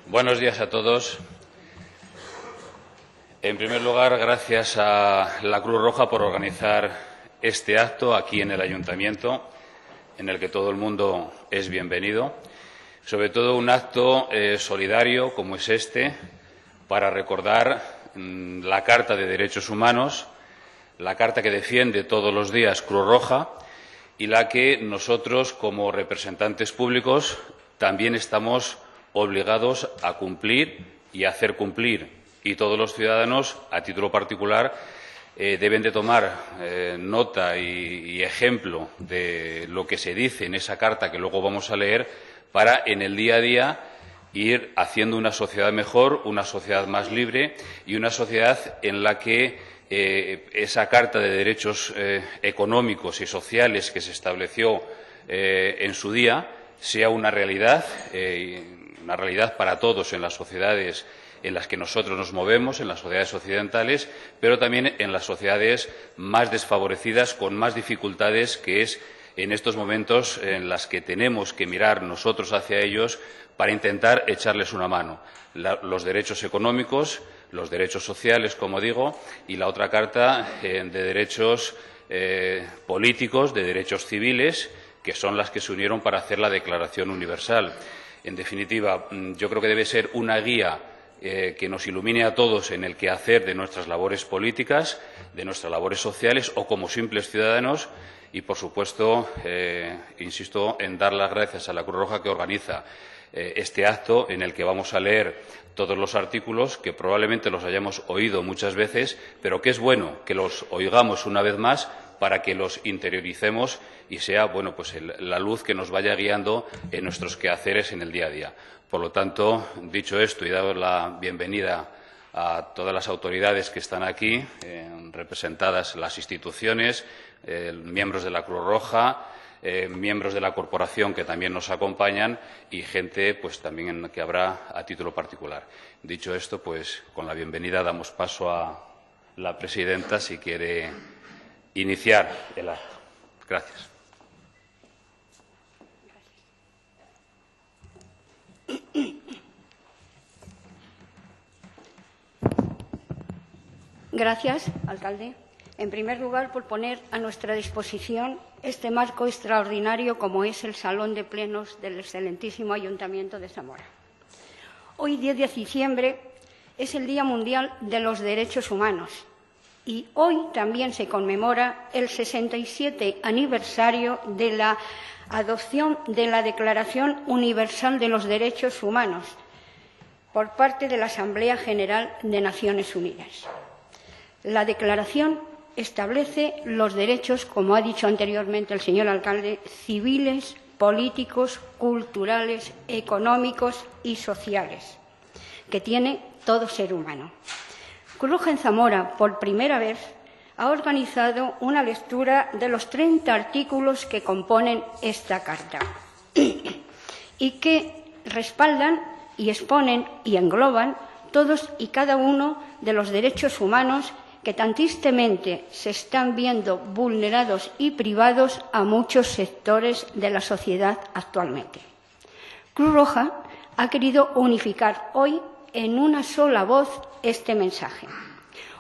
Buenos días a todos. En primer lugar, gracias a la Cruz Roja por organizar este acto aquí en el Ayuntamiento, en el que todo el mundo es bienvenido. Sobre todo un acto solidario como es este, para recordar la Carta de Derechos Humanos, la carta que defiende todos los días Cruz Roja y la que nosotros, como representantes públicos, también estamos obligados a cumplir y a hacer cumplir. Y todos los ciudadanos, a título particular, deben de tomar nota y ejemplo de lo que se dice en esa carta que luego vamos a leer para, en el día a día, ir haciendo una sociedad mejor, una sociedad más libre y una sociedad en la que esa Carta de Derechos Económicos y Sociales que se estableció en su día sea una realidad para todos en las sociedades en las que nosotros nos movemos, en las sociedades occidentales, pero también en las sociedades más desfavorecidas, con más dificultades, que es en estos momentos en las que tenemos que mirar nosotros hacia ellos para intentar echarles una mano. Los derechos económicos, los derechos sociales, como digo, y la otra carta de derechos políticos, de derechos civiles, que son las que se unieron para hacer la Declaración Universal. En definitiva, yo creo que debe ser una guía que nos ilumine a todos en el quehacer de nuestras labores políticas, de nuestras labores sociales o como simples ciudadanos y, por supuesto, insisto en dar las gracias a la Cruz Roja que organiza este acto en el que vamos a leer todos los artículos que probablemente los hayamos oído muchas veces, pero que es bueno que los oigamos una vez más para que los interioricemos y sea la luz que nos vaya guiando en nuestros quehaceres en el día a día. Por lo tanto, dicho esto y dado la bienvenida a todas las autoridades que están aquí, representadas las instituciones, miembros de la Cruz Roja, miembros de la corporación que también nos acompañan y gente también que habrá a título particular. Dicho esto, con la bienvenida damos paso a la presidenta si quiere iniciar el acto. Gracias. Gracias, alcalde. En primer lugar, por poner a nuestra disposición este marco extraordinario como es el Salón de Plenos del excelentísimo Ayuntamiento de Zamora. Hoy, 10 de diciembre, es el Día Mundial de los Derechos Humanos y hoy también se conmemora el 67 aniversario de la adopción de la Declaración Universal de los Derechos Humanos por parte de la Asamblea General de Naciones Unidas. La declaración establece los derechos, como ha dicho anteriormente el señor alcalde, civiles, políticos, culturales, económicos y sociales, que tiene todo ser humano. Cruz Roja en Zamora, por primera vez, ha organizado una lectura de los 30 artículos que componen esta carta y que respaldan y exponen y engloban todos y cada uno de los derechos humanos que tan tristemente se están viendo vulnerados y privados a muchos sectores de la sociedad actualmente. Cruz Roja ha querido unificar hoy en una sola voz este mensaje.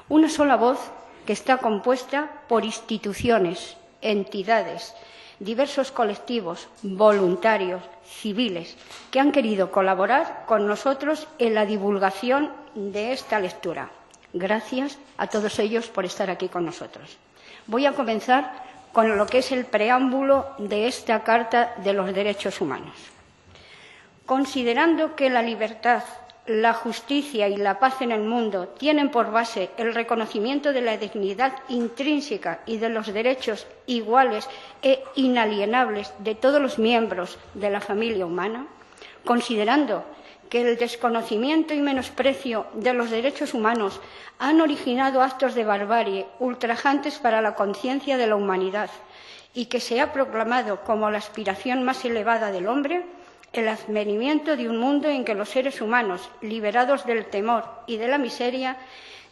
Una sola voz que está compuesta por instituciones, entidades, diversos colectivos, voluntarios, civiles, que han querido colaborar con nosotros en la divulgación de esta lectura. Gracias a todos ellos por estar aquí con nosotros. Voy a comenzar con lo que es el preámbulo de esta Carta de los Derechos Humanos. Considerando que la libertad, la justicia y la paz en el mundo tienen por base el reconocimiento de la dignidad intrínseca y de los derechos iguales e inalienables de todos los miembros de la familia humana, considerando que el desconocimiento y menosprecio de los derechos humanos han originado actos de barbarie ultrajantes para la conciencia de la humanidad y que se ha proclamado como la aspiración más elevada del hombre, el advenimiento de un mundo en que los seres humanos, liberados del temor y de la miseria,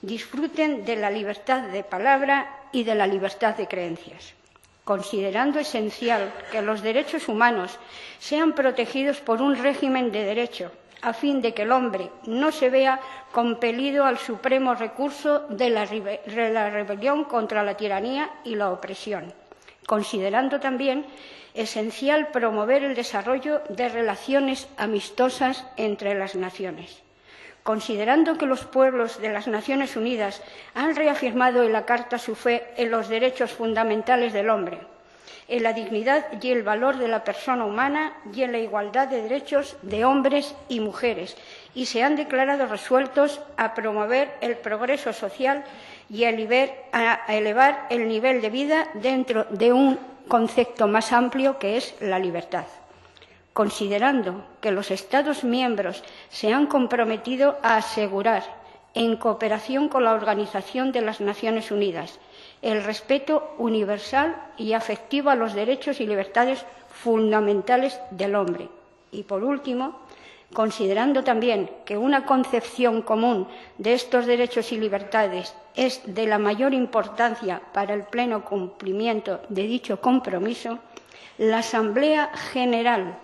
disfruten de la libertad de palabra y de la libertad de creencias. Considerando esencial que los derechos humanos sean protegidos por un régimen de derecho, a fin de que el hombre no se vea compelido al supremo recurso de la rebelión contra la tiranía y la opresión, considerando también esencial promover el desarrollo de relaciones amistosas entre las naciones. Considerando que los pueblos de las Naciones Unidas han reafirmado en la Carta su fe en los derechos fundamentales del hombre, en la dignidad y el valor de la persona humana y en la igualdad de derechos de hombres y mujeres, y se han declarado resueltos a promover el progreso social y a elevar el nivel de vida dentro de un concepto más amplio que es la libertad. Considerando que los Estados miembros se han comprometido a asegurar, en cooperación con la Organización de las Naciones Unidas, el respeto universal y afectivo a los derechos y libertades fundamentales del hombre. Y, por último, considerando también que una concepción común de estos derechos y libertades es de la mayor importancia para el pleno cumplimiento de dicho compromiso, la Asamblea General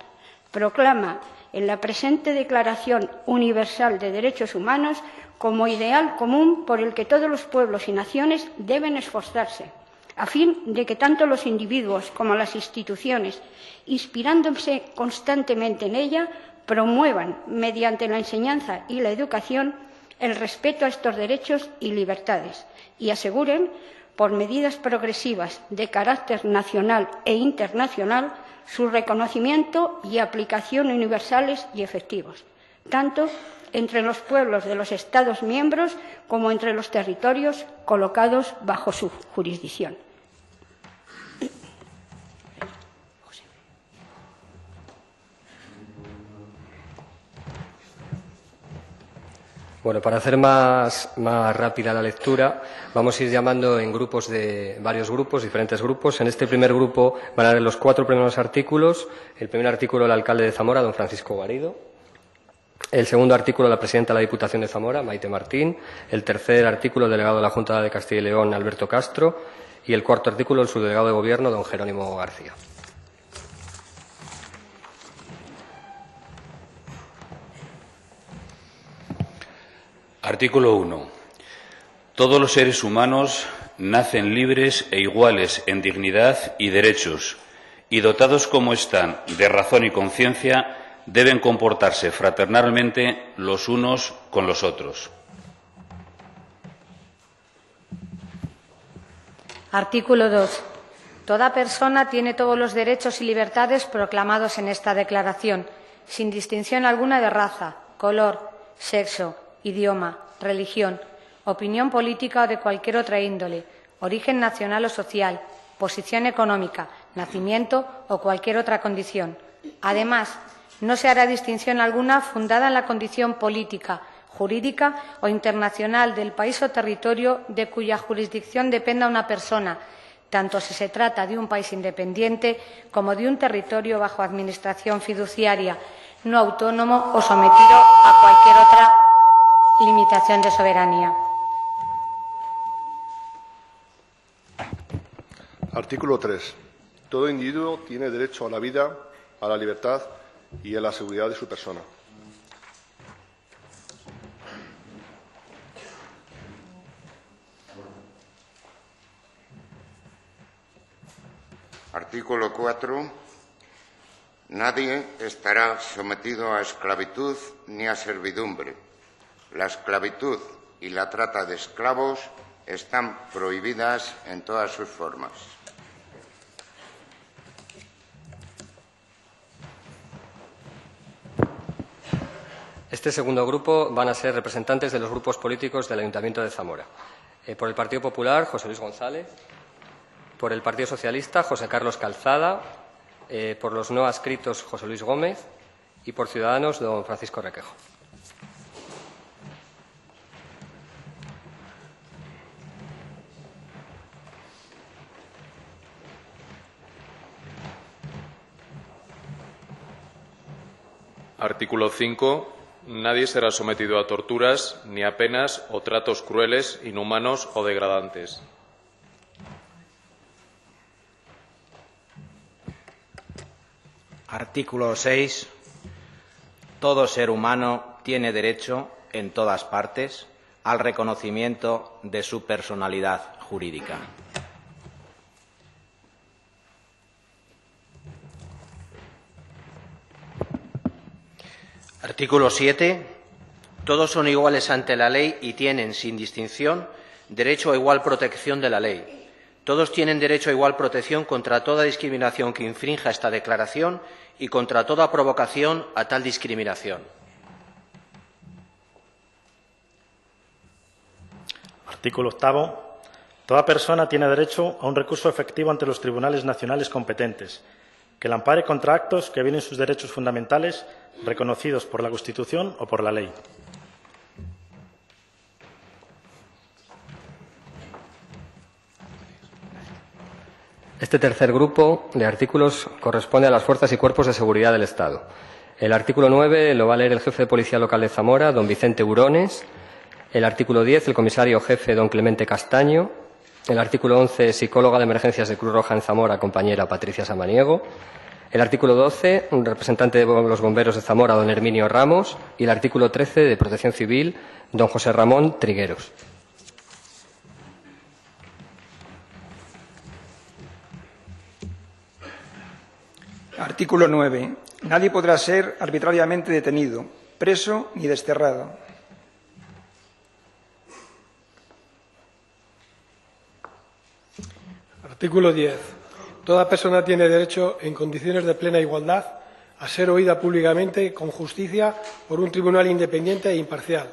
proclama en la presente Declaración Universal de Derechos Humanos como ideal común por el que todos los pueblos y naciones deben esforzarse, a fin de que tanto los individuos como las instituciones, inspirándose constantemente en ella, promuevan, mediante la enseñanza y la educación, el respeto a estos derechos y libertades y aseguren, por medidas progresivas de carácter nacional e internacional, su reconocimiento y aplicación universales y efectivos, tanto entre los pueblos de los Estados miembros como entre los territorios colocados bajo su jurisdicción. Bueno, para hacer más rápida la lectura, vamos a ir llamando en grupos de varios grupos, diferentes grupos. En este primer grupo van a leer los 4 primeros artículos. El primer artículo, el alcalde de Zamora, don Francisco Guarido. El segundo artículo, la presidenta de la Diputación de Zamora, Maite Martín. El tercer artículo, el delegado de la Junta de Castilla y León, Alberto Castro. Y el cuarto artículo, el subdelegado de Gobierno, don Jerónimo García. Artículo 1. Todos los seres humanos nacen libres e iguales en dignidad y derechos, y dotados como están de razón y conciencia, deben comportarse fraternalmente los unos con los otros. Artículo 2. Toda persona tiene todos los derechos y libertades proclamados en esta Declaración, sin distinción alguna de raza, color, sexo, idioma, religión, opinión política o de cualquier otra índole, origen nacional o social, posición económica, nacimiento o cualquier otra condición. Además, no se hará distinción alguna fundada en la condición política, jurídica o internacional del país o territorio de cuya jurisdicción dependa una persona, tanto si se trata de un país independiente como de un territorio bajo administración fiduciaria, no autónomo o sometido a cualquier otra limitación de soberanía. Artículo 3. Todo individuo tiene derecho a la vida, a la libertad y a la seguridad de su persona. Artículo 4. Nadie estará sometido a esclavitud ni a servidumbre. La esclavitud y la trata de esclavos están prohibidas en todas sus formas. Este segundo grupo van a ser representantes de los grupos políticos del Ayuntamiento de Zamora. Por el Partido Popular, José Luis González. Por el Partido Socialista, José Carlos Calzada. Por los no adscritos, José Luis Gómez. Y por Ciudadanos, don Francisco Requejo. Artículo 5. Nadie será sometido a torturas ni a penas o tratos crueles, inhumanos o degradantes. Artículo 6. todo ser humano tiene derecho, en todas partes, al reconocimiento de su personalidad jurídica. Artículo 7. Todos son iguales ante la ley y tienen, sin distinción, derecho a igual protección de la ley. Todos tienen derecho a igual protección contra toda discriminación que infrinja esta declaración y contra toda provocación a tal discriminación. Artículo 8. Toda persona tiene derecho a un recurso efectivo ante los tribunales nacionales competentes, que la ampare contra actos que violen sus derechos fundamentales reconocidos por la Constitución o por la ley. Este tercer grupo de artículos corresponde a las fuerzas y cuerpos de seguridad del Estado. El artículo 9 lo va a leer el jefe de Policía Local de Zamora, don Vicente Hurones. El artículo 10, el comisario jefe, don Clemente Castaño. El artículo 11, psicóloga de emergencias de Cruz Roja en Zamora, compañera Patricia Samaniego. El artículo 12, un representante de los bomberos de Zamora, don Herminio Ramos. Y el artículo 13, de Protección Civil, don José Ramón Trigueros. Artículo 9. Nadie podrá ser arbitrariamente detenido, preso ni desterrado. Artículo 10. Toda persona tiene derecho, en condiciones de plena igualdad, a ser oída públicamente con justicia por un tribunal independiente e imparcial,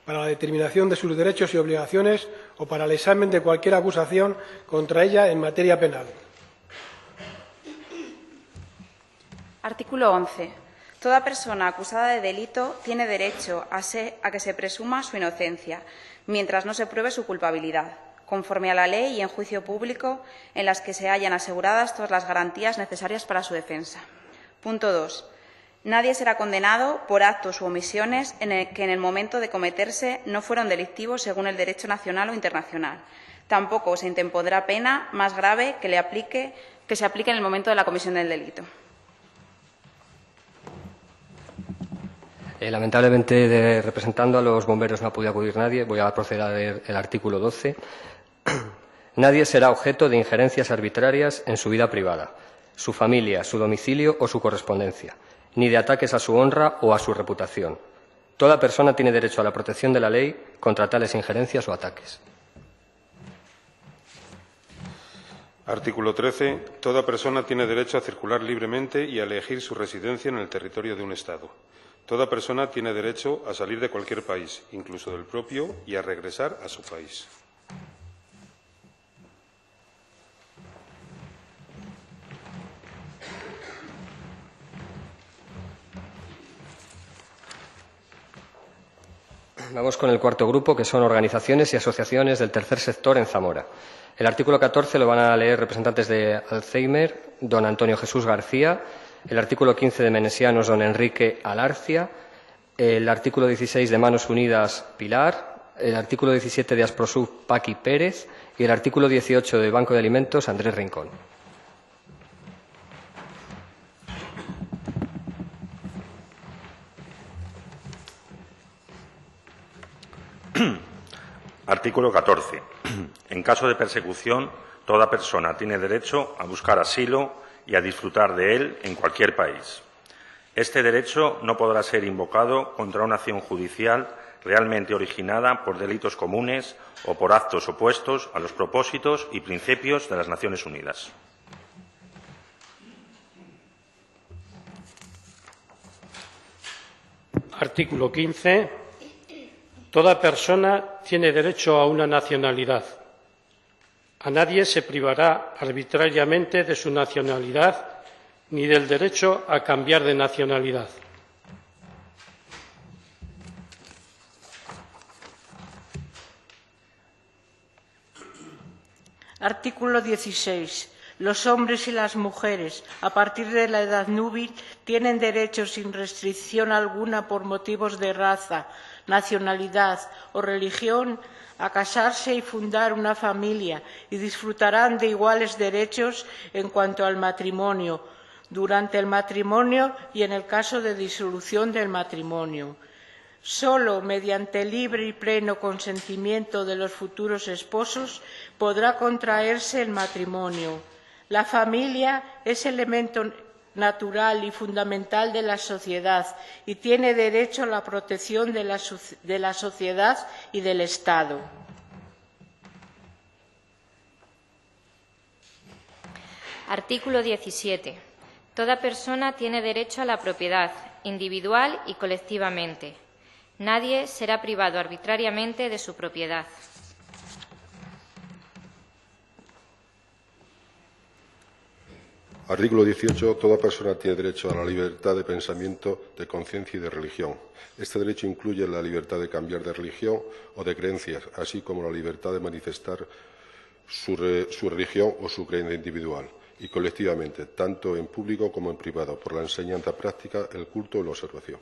para la determinación de sus derechos y obligaciones o para el examen de cualquier acusación contra ella en materia penal. Artículo 11. Toda persona acusada de delito tiene derecho a que se presuma su inocencia, mientras no se pruebe su culpabilidad, conforme a la ley y en juicio público, en las que se hallan aseguradas todas las garantías necesarias para su defensa. Punto 2. Nadie será condenado por actos u omisiones que en el momento de cometerse no fueron delictivos según el derecho nacional o internacional. Tampoco se interpondrá pena más grave que se aplique en el momento de la comisión del delito. Lamentablemente, representando a los bomberos no ha podido acudir nadie. Voy a proceder a leer el artículo 12. Nadie será objeto de injerencias arbitrarias en su vida privada, su familia, su domicilio o su correspondencia, ni de ataques a su honra o a su reputación. Toda persona tiene derecho a la protección de la ley contra tales injerencias o ataques. Artículo 13. Toda persona tiene derecho a circular libremente y a elegir su residencia en el territorio de un Estado. Toda persona tiene derecho a salir de cualquier país, incluso del propio, y a regresar a su país. Vamos con el cuarto grupo, que son organizaciones y asociaciones del tercer sector en Zamora. El artículo 14 lo van a leer representantes de Alzheimer, don Antonio Jesús García. El artículo 15 de Menesianos, don Enrique Alarcia. El artículo 16 de Manos Unidas, Pilar. El artículo 17 de Asprosuf, Paqui Pérez. Y el artículo 18 de Banco de Alimentos, Andrés Rincón. Artículo 14. En caso de persecución, toda persona tiene derecho a buscar asilo y a disfrutar de él en cualquier país. Este derecho no podrá ser invocado contra una acción judicial realmente originada por delitos comunes o por actos opuestos a los propósitos y principios de las Naciones Unidas. Artículo 15. Toda persona tiene derecho a una nacionalidad. A nadie se privará arbitrariamente de su nacionalidad ni del derecho a cambiar de nacionalidad. Artículo 16. Los hombres y las mujeres, a partir de la edad núbil, tienen derecho sin restricción alguna por motivos de raza, nacionalidad o religión a casarse y fundar una familia y disfrutarán de iguales derechos en cuanto al matrimonio, durante el matrimonio y en el caso de disolución del matrimonio. Solo mediante libre y pleno consentimiento de los futuros esposos podrá contraerse el matrimonio. La familia es elemento natural y fundamental de la sociedad y tiene derecho a la protección de la sociedad y del Estado. Artículo 17. Toda persona tiene derecho a la propiedad, individual y colectivamente. Nadie será privado arbitrariamente de su propiedad. Artículo 18. Toda persona tiene derecho a la libertad de pensamiento, de conciencia y de religión. Este derecho incluye la libertad de cambiar de religión o de creencias, así como la libertad de manifestar su religión o su creencia individual y colectivamente, tanto en público como en privado, por la enseñanza práctica, el culto y la observación.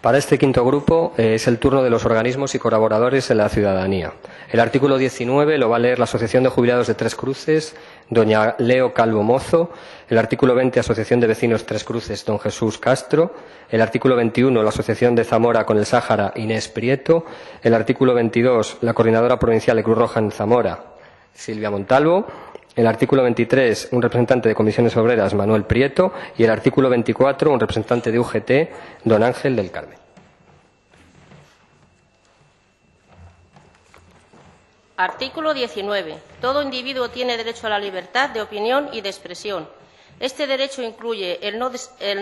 Para este quinto grupo es el turno de los organismos y colaboradores en la ciudadanía. El artículo 19 lo va a leer la Asociación de Jubilados de Tres Cruces, doña Leo Calvo Mozo. El artículo 20, Asociación de Vecinos Tres Cruces, don Jesús Castro. El artículo 21, la Asociación de Zamora con el Sáhara, Inés Prieto. El artículo 22, la Coordinadora Provincial de Cruz Roja en Zamora, Silvia Montalvo. El artículo 23, un representante de Comisiones Obreras, Manuel Prieto, y el artículo 24, un representante de UGT, don Ángel del Carmen. Artículo 19. Todo individuo tiene derecho a la libertad de opinión y de expresión. Este derecho incluye el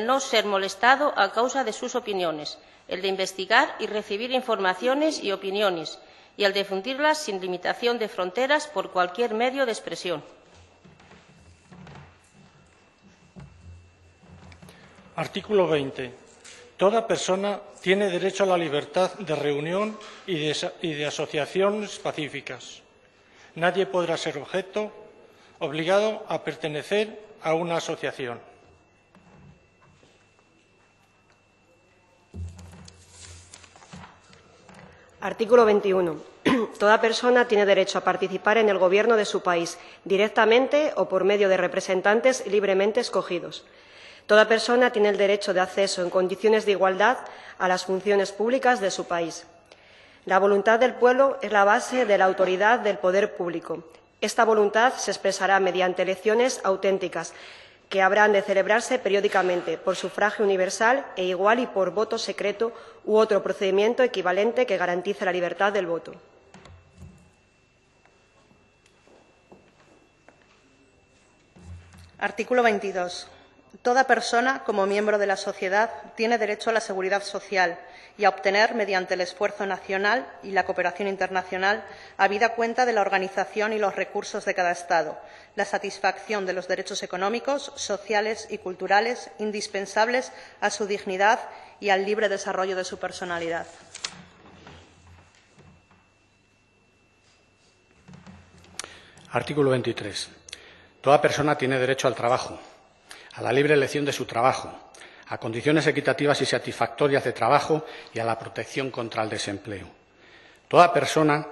no ser molestado a causa de sus opiniones, el de investigar y recibir informaciones y opiniones, y el de difundirlas sin limitación de fronteras por cualquier medio de expresión. Artículo 20. Toda persona tiene derecho a la libertad de reunión y de asociaciones pacíficas. Nadie podrá ser obligado a pertenecer a una asociación. Artículo 21. Toda persona tiene derecho a participar en el gobierno de su país, directamente o por medio de representantes libremente escogidos. Toda persona tiene el derecho de acceso en condiciones de igualdad a las funciones públicas de su país. La voluntad del pueblo es la base de la autoridad del poder público. Esta voluntad se expresará mediante elecciones auténticas que habrán de celebrarse periódicamente por sufragio universal e igual y por voto secreto u otro procedimiento equivalente que garantice la libertad del voto. Artículo 22. Toda persona, como miembro de la sociedad, tiene derecho a la seguridad social y a obtener, mediante el esfuerzo nacional y la cooperación internacional, habida cuenta de la organización y los recursos de cada Estado, la satisfacción de los derechos económicos, sociales y culturales indispensables a su dignidad y al libre desarrollo de su personalidad. Artículo 23. Toda persona tiene derecho al trabajo, a la libre elección de su trabajo, a condiciones equitativas y satisfactorias de trabajo y a la protección contra el desempleo. Toda persona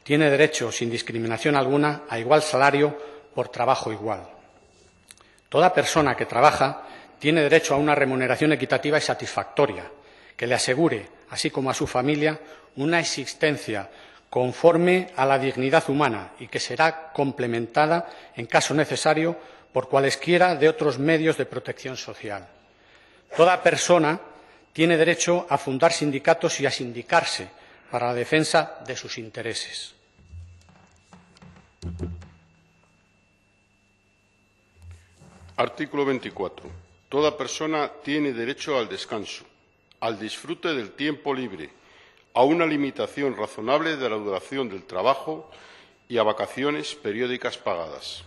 tiene derecho, sin discriminación alguna, a igual salario por trabajo igual. Toda persona que trabaja tiene derecho a una remuneración equitativa y satisfactoria, que le asegure, así como a su familia, una existencia conforme a la dignidad humana y que será complementada, en caso necesario, por cualesquiera de otros medios de protección social. Toda persona tiene derecho a fundar sindicatos y a sindicarse para la defensa de sus intereses. Artículo 24. Toda persona tiene derecho al descanso, al disfrute del tiempo libre, a una limitación razonable de la duración del trabajo y a vacaciones periódicas pagadas.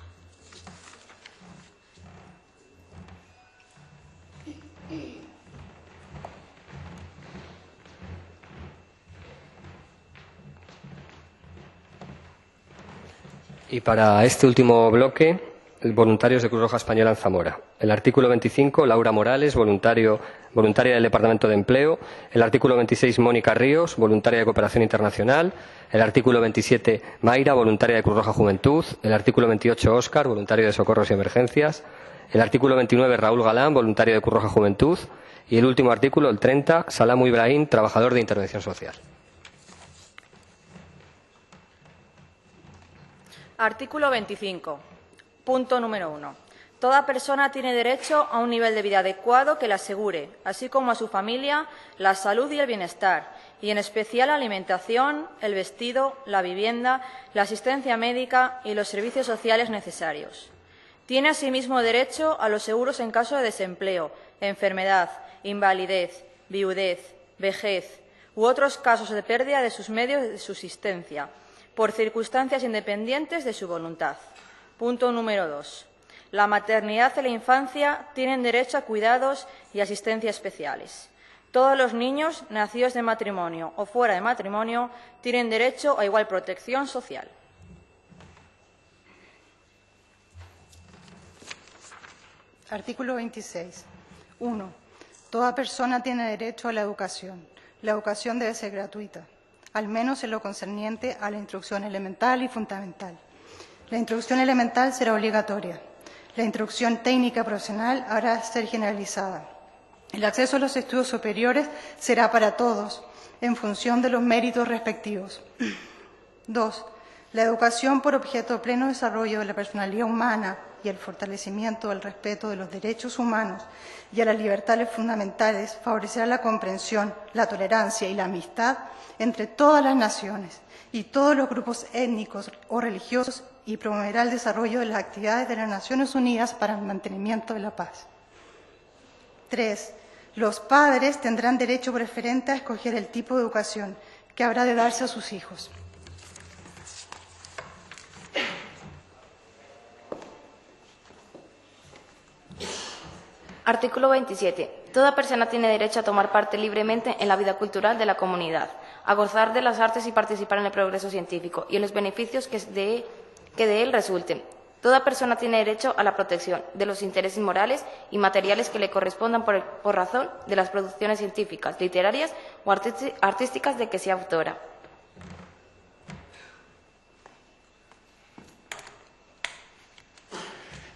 Y para este último bloque voluntarios de Cruz Roja Española en Zamora. El artículo 25, Laura Morales, voluntaria del Departamento de Empleo. El artículo 26, Mónica Ríos, voluntaria de Cooperación Internacional. El artículo 27, Mayra, voluntaria de Cruz Roja Juventud. El artículo 28, Óscar, voluntario de Socorros y Emergencias. El artículo 29, Raúl Galán, voluntario de Cruz Roja Juventud. Y el último artículo, el 30, Salamu Ibrahim, trabajador de Intervención Social. Artículo 25. Punto número 1. Toda persona tiene derecho a un nivel de vida adecuado que le asegure, así como a su familia, la salud y el bienestar, y en especial la alimentación, el vestido, la vivienda, la asistencia médica y los servicios sociales necesarios. Tiene asimismo derecho a los seguros en caso de desempleo, enfermedad, invalidez, viudez, vejez u otros casos de pérdida de sus medios de subsistencia, por circunstancias independientes de su voluntad. Punto número 2. La maternidad y la infancia tienen derecho a cuidados y asistencia especiales. Todos los niños nacidos de matrimonio o fuera de matrimonio tienen derecho a igual protección social. Artículo 26. 1. Toda persona tiene derecho a la educación. La educación debe ser gratuita, al menos en lo concerniente a la instrucción elemental y fundamental. La instrucción elemental será obligatoria. La instrucción técnica profesional habrá de ser generalizada. El acceso a los estudios superiores será para todos, en función de los méritos respectivos. 2. La educación por objeto de pleno desarrollo de la personalidad humana y el fortalecimiento del respeto de los derechos humanos y a las libertades fundamentales favorecerá la comprensión, la tolerancia y la amistad entre todas las naciones y todos los grupos étnicos o religiosos y promoverá el desarrollo de las actividades de las Naciones Unidas para el mantenimiento de la paz. 3. Los padres tendrán derecho preferente a escoger el tipo de educación que habrá de darse a sus hijos. Artículo 27. Toda persona tiene derecho a tomar parte libremente en la vida cultural de la comunidad, a gozar de las artes y participar en el progreso científico y en los beneficios que de él resulten. Toda persona tiene derecho a la protección de los intereses morales y materiales que le correspondan por razón de las producciones científicas, literarias o artísticas de que sea autora.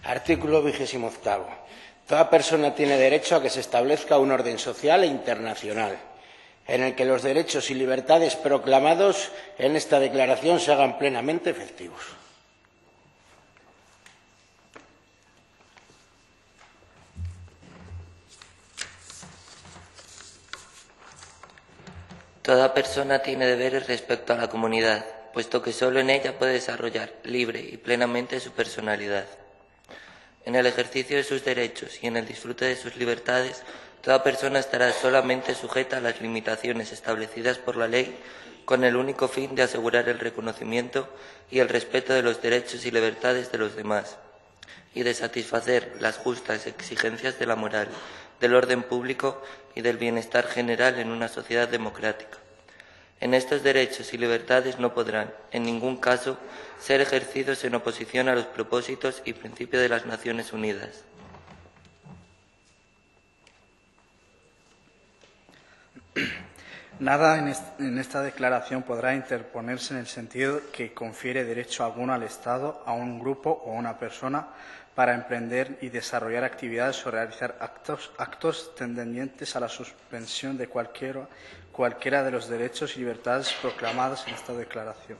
Artículo 28. Toda persona tiene derecho a que se establezca un orden social e internacional, en el que los derechos y libertades proclamados en esta declaración se hagan plenamente efectivos. Toda persona tiene deberes respecto a la comunidad, puesto que solo en ella puede desarrollar libre y plenamente su personalidad. En el ejercicio de sus derechos y en el disfrute de sus libertades, toda persona estará solamente sujeta a las limitaciones establecidas por la ley con el único fin de asegurar el reconocimiento y el respeto de los derechos y libertades de los demás y de satisfacer las justas exigencias de la moral, del orden público y del bienestar general en una sociedad democrática. En estos derechos y libertades no podrán, en ningún caso, ser ejercidos en oposición a los propósitos y principios de las Naciones Unidas. Nada en esta declaración podrá interponerse en el sentido que confiere derecho alguno al Estado, a un grupo o a una persona para emprender y desarrollar actividades o realizar actos tendientes a la suspensión de cualquiera de los derechos y libertades proclamados en esta declaración.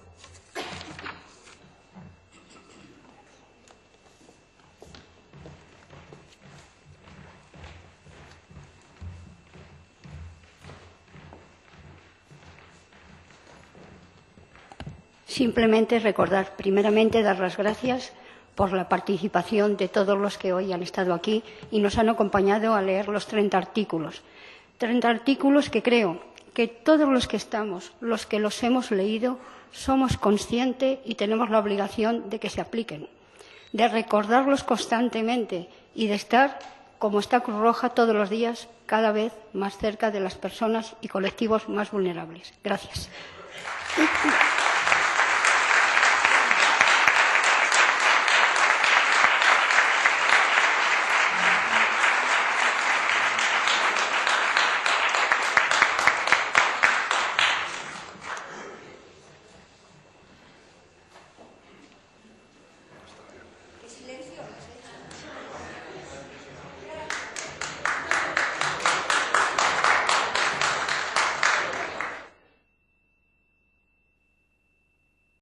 Simplemente recordar, primeramente, dar las gracias por la participación de todos los que hoy han estado aquí y nos han acompañado a leer los 30 artículos. 30 artículos que creo que todos los que estamos, los que los hemos leído, somos conscientes y tenemos la obligación de que se apliquen, de recordarlos constantemente y de estar, como está Cruz Roja, todos los días, cada vez más cerca de las personas y colectivos más vulnerables. Gracias.